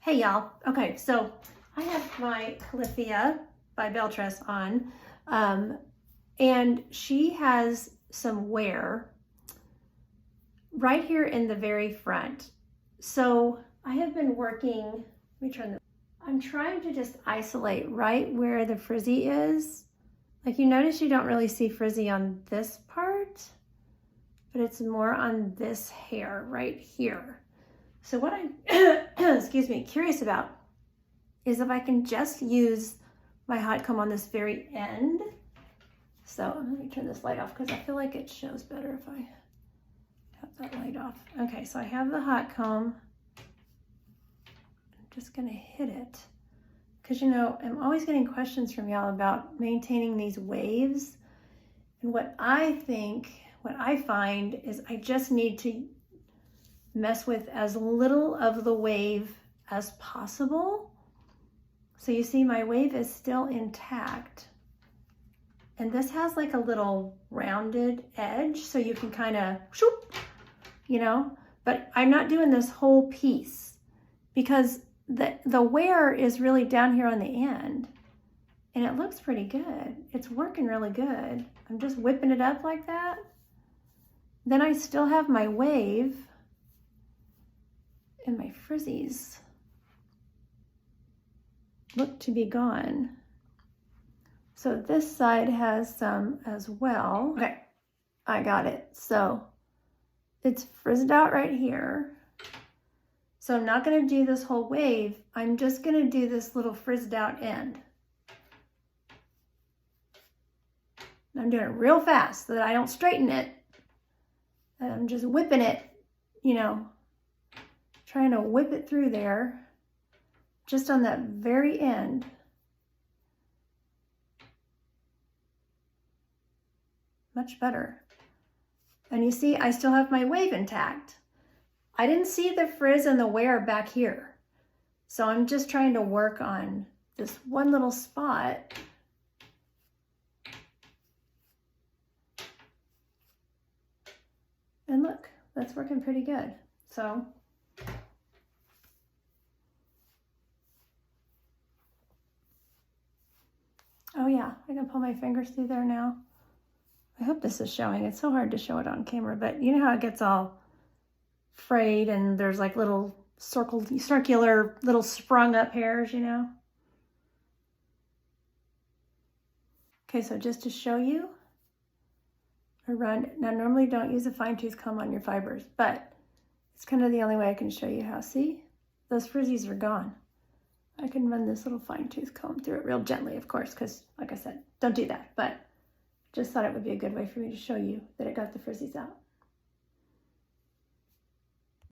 Hey y'all. Okay, so I have my Califia by Beltress on, and she has some wear right here in the very front. So I have been working, let me turn this, I'm trying to just isolate right where the frizzy is. Like you notice you don't really see frizzy on this part, but it's more on this hair right here. So what I'm, excuse me, curious about is if I can just use my hot comb on this very end. So let me turn this light off because I feel like it shows better if I have that light off. Okay, so I have the hot comb. I'm just gonna hit it because you know, I'm always getting questions from y'all about maintaining these waves. And what I find is I just need to mess with as little of the wave as possible. So you see my wave is still intact. And this has like a little rounded edge so you can kind of shoop, you know, but I'm not doing this whole piece because the wear is really down here on the end and it looks pretty good. It's working really good. I'm just whipping it up like that. Then I still have my wave and my frizzies look to be gone. So this side has some as well. Okay, I got it. So it's frizzed out right here. So I'm not gonna do this whole wave. I'm just gonna do this little frizzed out end. And I'm doing it real fast so that I don't straighten it. And I'm just whipping it, you know, trying to whip it through there, just on that very end. Much better. And you see, I still have my wave intact. I didn't see the frizz and the wear back here. So I'm just trying to work on this one little spot. And look, that's working pretty good. So oh yeah, I can pull my fingers through there now. I hope this is showing. It's so hard to show it on camera, but you know how it gets all frayed and there's like little circular little sprung up hairs, you know? Okay, so just to show you, now normally don't use a fine tooth comb on your fibers, but it's kind of the only way I can show you how. See, those frizzies are gone. I can run this little fine tooth comb through it real gently, of course, because like I said, don't do that, but just thought it would be a good way for me to show you that it got the frizzies out.